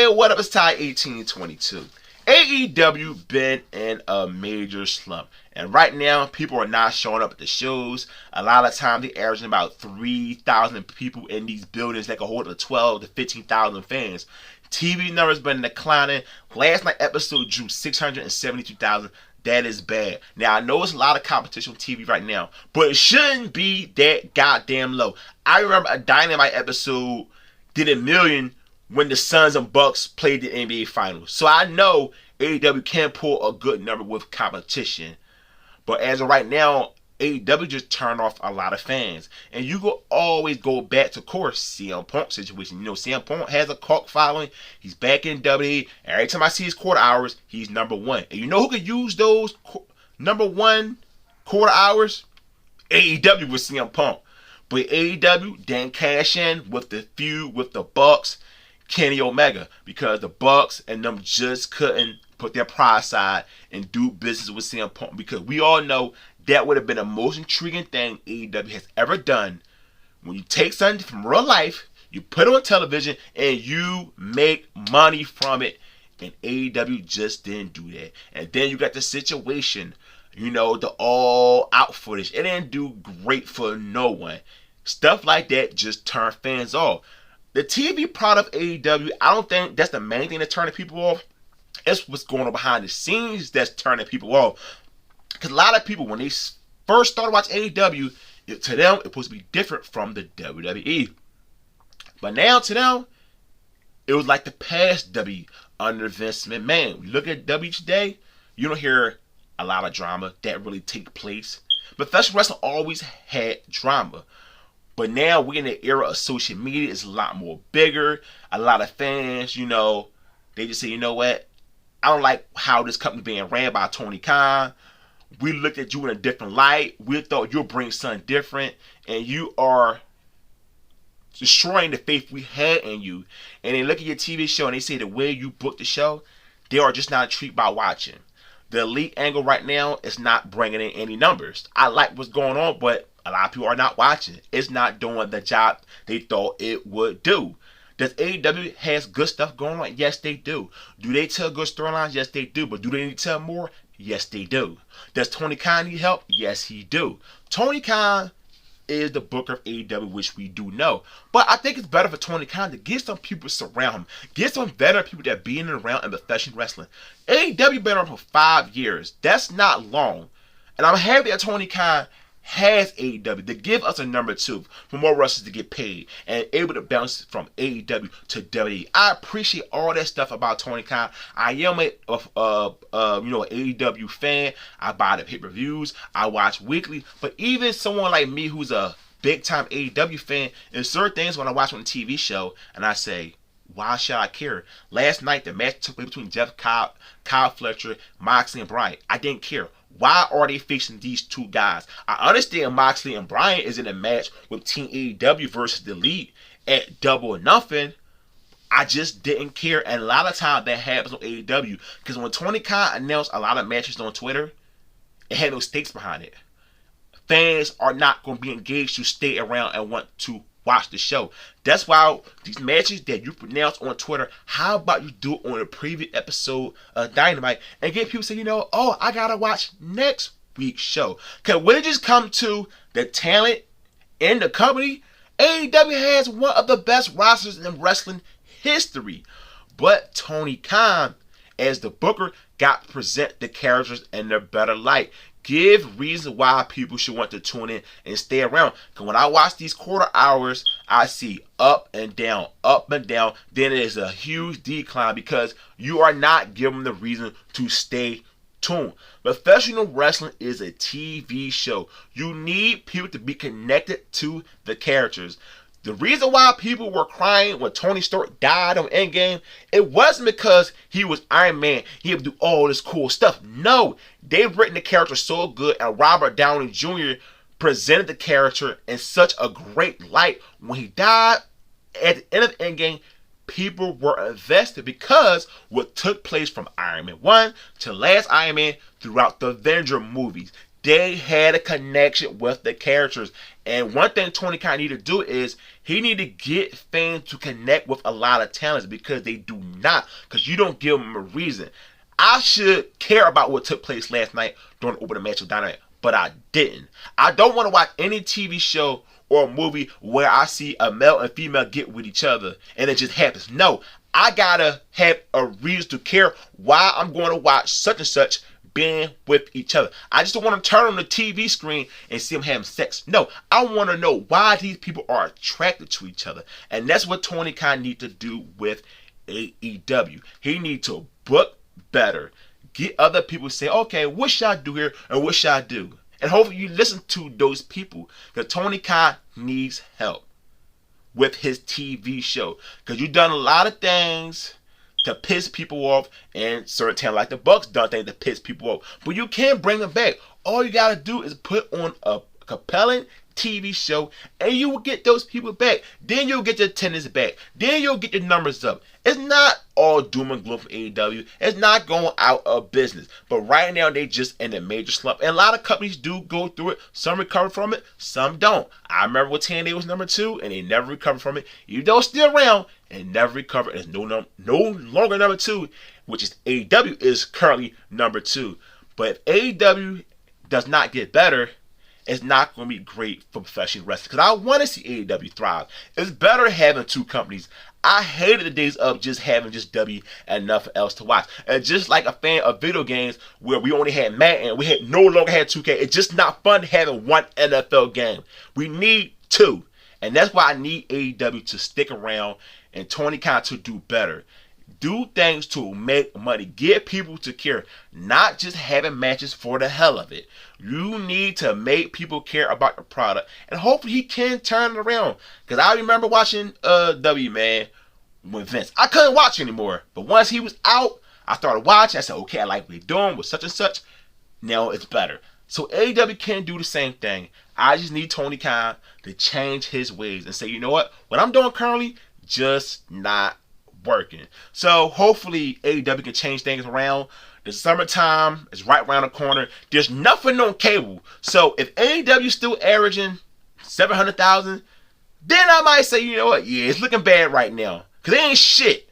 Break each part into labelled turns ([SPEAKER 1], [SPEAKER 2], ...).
[SPEAKER 1] Man, what up? It's Ty 1822. AEW been in a major slump. And right now, people are not showing up at the shows. A lot of time, they're averaging about 3,000 people in these buildings that can hold up to 12 to 15,000 fans. TV numbers been declining. Last night episode drew 672,000. That is bad. Now, I know it's a lot of competition on TV right now, but it shouldn't be that goddamn low. I remember a Dynamite episode did 1 million when the Suns and Bucks played the NBA Finals. So I know AEW can pull a good number with competition. But as of right now, AEW just turned off a lot of fans. And you will always go back to, of course, CM Punk situation. You know, CM Punk has a cult following. He's back in WWE. Every time I see his quarter hours, he's number one. And you know who could use those number one quarter hours? AEW with CM Punk. But AEW didn't cash in with the feud with the Bucks, Kenny Omega, because the Bucks and them just couldn't put their pride aside and do business with CM Punk, because we all know that would have been the most intriguing thing AEW has ever done. When you take something from real life, you put it on television, and you make money from it. And AEW just didn't do that. And then you got the situation, you know, the all-out footage. It didn't do great for no one. Stuff like that just turned fans off. The TV product of AEW, I don't think that's the main thing that's turning people off. It's what's going on behind the scenes that's turning people off. Because a lot of people, when they first started watching AEW, to them, it's supposed to be different from the WWE. But now, to them, it was like the past W under Vince McMahon. You look at W today, you don't hear a lot of drama that really take place. Professional wrestling always had drama. But now we're in the era of social media. It's a lot more bigger. A lot of fans, you know, they just say, you know what? I don't like how this company being ran by Tony Khan. We looked at you in a different light. We thought you'll bring something different. And you are destroying the faith we had in you. And they look at your TV show and they say the way you booked the show, they are just not intrigued by watching. The elite angle right now is not bringing in any numbers. I like what's going on, but a lot of people are not watching. It's not doing the job they thought it would do. Does AEW has good stuff going on? Yes, they do. Do they tell good storylines? Yes, they do. But do they need to tell more? Yes, they do. Does Tony Khan need help? Yes, he do. Tony Khan is the booker of AEW, which we do know. But I think it's better for Tony Khan to get some people to surround him. Get some veteran people that be in and around in professional wrestling. AEW been around for 5 years. That's not long. And I'm happy that Tony Khan has AEW to give us a number two for more wrestlers to get paid and able to bounce from AEW to WWE. I appreciate all that stuff about Tony Khan. I am an AEW fan. I buy the pay-per-views. I watch weekly. But even someone like me who's a big-time AEW fan, there's certain things when I watch on the TV show and I say, why should I care? Last night, the match took place between Jeff Cobb, Kyle Fletcher, Moxley, and Bryan. I didn't care. Why are they facing these two guys? I understand Moxley and Bryan is in a match with Team AEW versus the Elite at Double or Nothing. I just didn't care. And a lot of times that happens on AEW. Because when Tony Khan announced a lot of matches on Twitter, it had no stakes behind it. Fans are not going to be engaged to stay around and want to watch the show. That's why these matches that you pronounce on Twitter, how about you do it on a previous episode of Dynamite and get people to say, you know, oh, I gotta watch next week's show. Because when it just comes to the talent in the company, AEW has one of the best rosters in wrestling history. But Tony Khan, as the booker, got to present the characters in their better light. Give reasons why people should want to tune in and stay around. Because when I watch these quarter hours, I see up and down, up and down. Then there's a huge decline because you are not given the reason to stay tuned. Professional wrestling is a TV show. You need people to be connected to the characters. The reason why people were crying when Tony Stark died on Endgame, it wasn't because he was Iron Man. He had to do all this cool stuff. No, they've written the character so good, and Robert Downey Jr. presented the character in such a great light. When he died at the end of Endgame, people were invested because what took place from Iron Man 1 to last Iron Man throughout the Avenger movies. They had a connection with the characters. And one thing Tony Khan need to do is he need to get fans to connect with a lot of talents because they do not, because you don't give them a reason. I should care about what took place last night during the opening match of Dynamite, but I didn't. I don't want to watch any TV show or a movie where I see a male and female get with each other and it just happens. No, I gotta have a reason to care why I'm going to watch such and such being with each other. I just don't want to turn on the TV screen and see them having sex. No, I want to know why these people are attracted to each other. And that's what Tony Khan needs to do with AEW. He needs to book better. Get other people to say, okay, what should I do here and what should I do? And hopefully you listen to those people, because Tony Khan needs help with his TV show. Because you've done a lot of things to piss people off, and certain times like the Bucks done things to piss people off. But you can't bring them back. All you gotta do is put on a compelling TV show, and you will get those people back. Then you'll get your attendance back. Then you'll get your numbers up. It's not all doom and gloom for AEW. It's not going out of business. But right now, they just in a major slump. And a lot of companies do go through it. Some recover from it. Some don't. I remember when TNA was number 2, and they never recovered from it. Even though it's still around, and never recovered. It's no longer number 2, which is AEW is currently number 2. But if AEW does not get better, it's not going to be great for professional wrestling. Because I want to see AEW thrive. It's better having 2 companies. I hated the days of just having just W and nothing else to watch. And just like a fan of video games where we only had Madden and we had no longer had 2K, it's just not fun having one NFL game. We need 2. And that's why I need AEW to stick around and Tony Khan to do better. Do things to make money. Get people to care. Not just having matches for the hell of it. You need to make people care about the product. And hopefully he can turn it around. Because I remember watching W, man, with Vince. I couldn't watch anymore. But once he was out, I started watching. I said, okay, I like what he's doing with such and such. Now it's better. So AEW can do the same thing. I just need Tony Khan to change his ways and say, you know what I'm doing currently, just not working. So hopefully AEW can change things around. The summertime is right around the corner. There's nothing on cable. So if AEW is still averaging 700,000, then I might say, you know what, yeah, it's looking bad right now. Because there ain't shit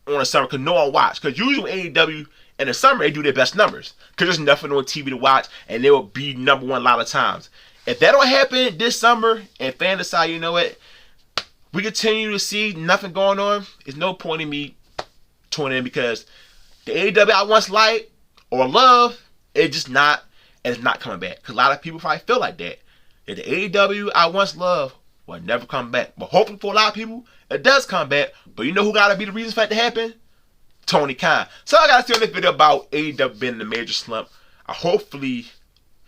[SPEAKER 1] on the summer because no one watch. Because usually AEW in the summer, they do their best numbers. Because there's nothing on TV to watch and they will be number 1 a lot of times. If that don't happen this summer and fans decide, you know what, we continue to see nothing going on, there's no point in me tuning in, because the AEW I once liked or loved, it's not coming back. Because a lot of people probably feel like that. That the AEW I once loved will never come back. But hopefully for a lot of people, it does come back. But you know who got to be the reason for that to happen? Tony Khan. So I got to see on this video about AEW being in a major slump. Hopefully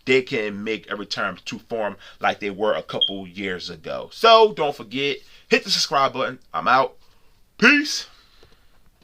[SPEAKER 1] they can make a return to form like they were a couple years ago. So don't forget, hit the subscribe button. I'm out. Peace.